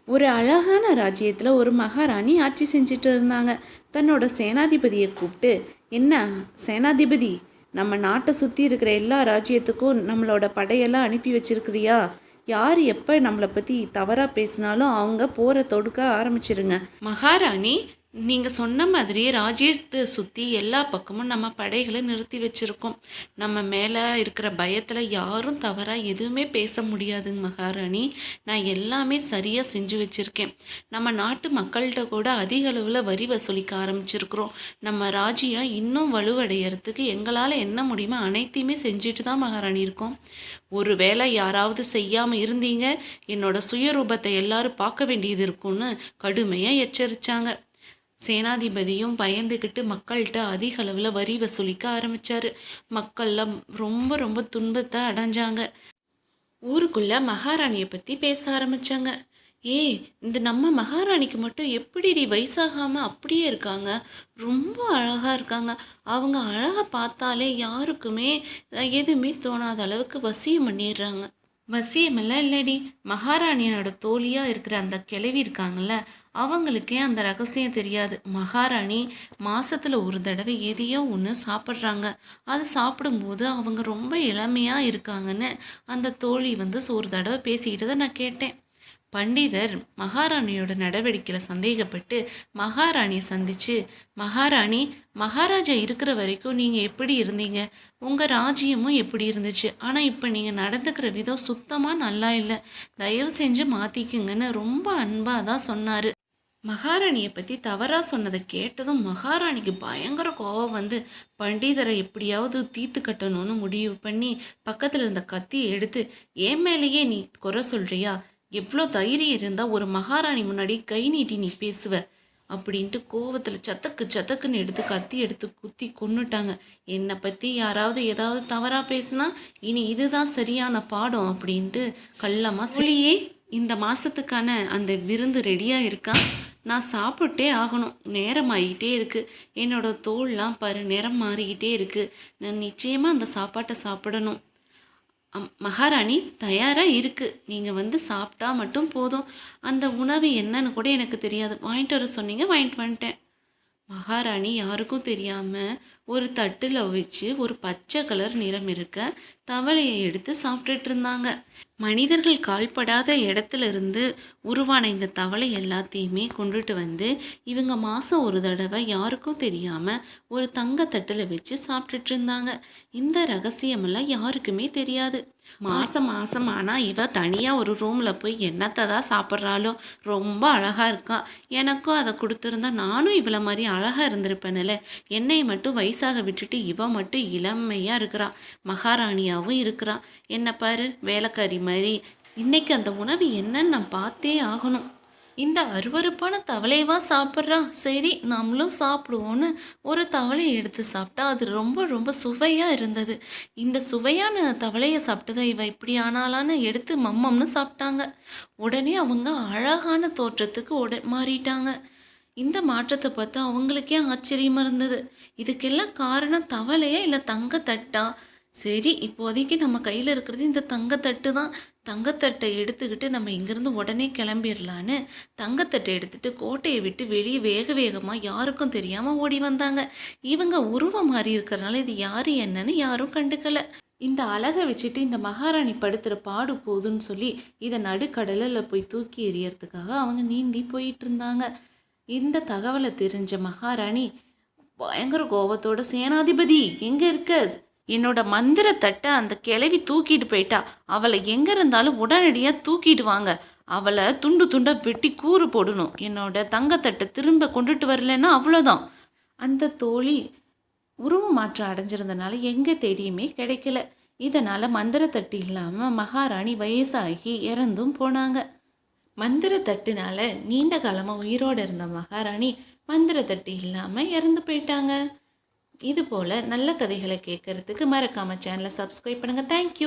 ஒரு அழகான ராஜ்யத்தில் ஒரு மகாராணி ஆட்சி செஞ்சுட்டு இருந்தாங்க. தன்னோட சேனாதிபதியை கூப்பிட்டு, என்ன சேனாதிபதி, நம்ம நாட்டை சுற்றி இருக்கிற எல்லா ராஜ்யத்துக்கும் நம்மளோட படையெல்லாம் அனுப்பி வச்சிருக்கிறியா? யார் எப்போ நம்மளை பற்றி தவறாக பேசினாலும் அவங்க போரை தொடுக்க ஆரம்பிச்சிருங்க. மகாராணி, நீங்கள் சொன்ன மாதிரி ராஜ்யத்தை சுற்றி எல்லா பக்கமும் நம்ம படைகளை நிறுத்தி வச்சுருக்கோம். நம்ம மேலே இருக்கிற பயத்தில் யாரும் தவறாக எதுவுமே பேச முடியாதுங்க மகாராணி. நான் எல்லாமே சரியாக செஞ்சு வச்சுருக்கேன். நம்ம நாட்டு மக்கள்கிட்ட கூட அதிக அளவில் வரி வசூலிக்க ஆரம்பிச்சிருக்கிறோம். நம்ம ராஜ்யம் இன்னும் வலுவடைகிறதுக்கு எங்களால் என்ன முடியுமோ அனைத்தையுமே செஞ்சுட்டு தான் மகாராணி இருக்கோம். ஒரு வேளை யாராவது செய்யாமல் இருந்தீங்க, என்னோட சுயரூபத்தை எல்லாரும் பார்க்க வேண்டியது இருக்கும்னு கடுமையாக எச்சரித்தாங்க. சேனாதிபதியும் பயந்துக்கிட்டு மக்கள்கிட்ட அதிக அளவில் வரி வசூலிக்க ஆரம்பித்தார். மக்கள்லாம் ரொம்ப ரொம்ப துன்பத்தை அடைஞ்சாங்க. ஊருக்குள்ளே மகாராணியை பற்றி பேச ஆரம்பித்தாங்க. இந்த நம்ம மகாராணிக்கு மட்டும் எப்படிடி வயசாகாமல் அப்படியே இருக்காங்க, ரொம்ப அழகாக இருக்காங்க. அவங்க அழகை பார்த்தாலே யாருக்குமே எதுவுமே தோணாத அளவுக்கு வசியம் பண்ணிடுறாங்க. வசியமெல்லாம் இல்லடி, மகாராணியோட தோழியாக இருக்கிற அந்த கிழவி இருக்காங்கல்ல, அவங்களுக்கே அந்த ரகசியம் தெரியாது. மகாராணி மாதத்தில் ஒரு தடவை எதையோ ஒன்று சாப்பிட்றாங்க. அது சாப்பிடும்போது அவங்க ரொம்ப இளமையாக இருக்காங்கன்னு அந்த தோழி ஒரு தடவை பேசிக்கிட்டதை நான் கேட்டேன். பண்டிதர் மகாராணியோட நடவடிக்கையில் சந்தேகப்பட்டு மகாராணியை சந்தித்து, மகாராணி, மகாராஜா இருக்கிற வரைக்கும் நீங்கள் எப்படி இருந்தீங்க, உங்கள் ராஜ்யமும் எப்படி இருந்துச்சு, ஆனால் இப்போ நீங்கள் நடந்துக்கிற விதம் சுத்தமாக நல்லா இல்லை, தயவு செஞ்சு மாற்றிக்குங்கன்னு ரொம்ப அன்பாக தான் சொன்னார். மகாராணியை பற்றி தவறாக சொன்னதை கேட்டதும் மகாராணிக்கு பயங்கர கோபம் வந்து பண்டிதரை எப்படியாவது தீர்த்து கட்டணும்னு முடிவு பண்ணி பக்கத்தில் இருந்த கத்தியை எடுத்து, என் மேலேயே நீ குறை சொல்கிறியா, எவ்வளோ தைரியம் இருந்தால் ஒரு மகாராணி முன்னாடி கை நீட்டி நீ பேசுவ அப்படின்ட்டு கோவத்தில் சத்தக்குன்னு எடுத்து கத்தி எடுத்து குத்தி கொன்னுட்டாங்க. என்னை பற்றி யாராவது ஏதாவது தவறாக பேசுனா இனி இதுதான் சரியான பாடம் அப்படின்ட்டு கள்ளமாக சொல்லியே. இந்த மாதத்துக்கான அந்த விருந்து ரெடியாக இருக்கா? நான் சாப்பிட்டே ஆகணும், நேரம் ஆகிட்டே இருக்குது. என்னோடய தோல்லாம் பாரு நிறம் மாறிக்கிட்டே இருக்குது. நான் நிச்சயமாக அந்த சாப்பாட்டை சாப்பிடணும். மகாராணி தயாராக இருக்குது, நீங்கள் சாப்பிட்டா மட்டும் போதும். அந்த உணவு என்னன்னு கூட எனக்கு தெரியாது, வாங்கிட்டு வர சொன்னீங்க, வாங்கிட்டு வந்துட்டேன். மகாராணி யாருக்கும் தெரியாமல் ஒரு தட்டில் வச்சு ஒரு பச்சை கலர் நிறம் இருக்க தவளையை எடுத்து சாப்பிட்டுட்டு இருந்தாங்க. மனிதர்கள் கால்படாத இடத்துல இருந்து உருவான இந்த தவளை எல்லாத்தையுமே கொண்டுட்டு வந்து இவங்க மாதம் ஒரு தடவை யாருக்கும் தெரியாமல் ஒரு தங்கத்தட்டில் வச்சு சாப்பிட்டுட்டு இருந்தாங்க. இந்த ரகசியமெல்லாம் யாருக்குமே தெரியாது. மாதம் ஆனால் இவ தனியாக ஒரு ரூமில் போய் என்னத்தை தான் சாப்பிட்றாளோ, ரொம்ப அழகாக இருக்கா. எனக்கும் அதை கொடுத்துருந்தா நானும் இவளை மாதிரி அழகாக இருந்திருப்பேனில்ல. என்னை மட்டும் வயசாக விட்டுட்டு இவ மட்டும் இளமையாக இருக்கிறா, மகாராணியாகவும் இருக்கிறா. என்ன பாரு வேலைக்காரி மாதிரி. இன்னைக்கு அந்த உணவு என்னன்னு நான் பார்த்தே ஆகணும். இந்த அருவருப்பான தவளையவா சாப்பிட்றா, சரி நம்மளும் சாப்பிடுவோன்னு ஒரு தவளையை எடுத்து சாப்பிட்டா அது ரொம்ப ரொம்ப சுவையாக இருந்தது. இந்த சுவையான தவளையை சாப்பிட்டதை இவ இப்படி ஆனாலான்னு எடுத்து மம்மம்னு சாப்பிட்டாங்க. உடனே அவங்க அழகான தோற்றத்துக்கு மாறிட்டாங்க. இந்த மாற்றத்தை பார்த்து அவங்களுக்கே ஆச்சரியமாக இருந்தது. இதுக்கெல்லாம் காரணம் தவளையா இல்லை தங்கத்தட்டா? சரி, இப்போதைக்கு நம்ம கையில் இருக்கிறது இந்த தங்கத்தட்டு தான். தங்கத்தட்டை எடுத்துக்கிட்டு நம்ம இங்கேருந்து உடனே கிளம்பிடலான்னு தங்கத்தட்டை எடுத்துகிட்டு கோட்டையை விட்டு வெளியே வேகமாக யாருக்கும் தெரியாமல் ஓடி வந்தாங்க. இவங்க உருவம் மாறி இருக்கிறனால இது யார் என்னன்னு யாரும் கண்டுக்கலை. இந்த அழகை வச்சுட்டு இந்த மகாராணி படுத்துகிற பாடு போதுன்னு சொல்லி இதை நடுக்கடலில் போய் தூக்கி எறியறதுக்காக அவங்க நீந்தி போயிட்டு இருந்தாங்க. இந்த தகவலை தெரிஞ்ச மகாராணி பயங்கர கோபத்தோட, சேனாதிபதி எங்கே இருக்க, என்னோட மந்திர தட்டை அந்த கிழவி தூக்கிட்டு போயிட்டா, அவளை எங்கே இருந்தாலும் உடனடியாக தூக்கிட்டு வாங்க, அவளை துண்டு துண்டாக வெட்டி கூறு போடணும், என்னோட தங்கத்தட்டை திரும்ப கொண்டுட்டு வரலன்னா அவ்வளோதான். அந்த தோழி உருவ மாற்றம் அடைஞ்சிருந்தனால எங்கே தேடியுமே கிடைக்கல. இதனால் மந்திரத்தட்டு இல்லாமல் மகாராணி வயசாகி இறந்தும் போனாங்க. மந்திரத்தட்டுனால நீண்ட காலமாக உயிரோடு இருந்த மகாராணி மந்திரத்தட்டு இல்லாமல் இறந்து போயிட்டாங்க. இது போல் நல்ல கதைகளை கேட்குறதுக்கு மறக்காமல் சேனலை சப்ஸ்கிரைப் பண்ணுங்கள். தேங்க்யூ.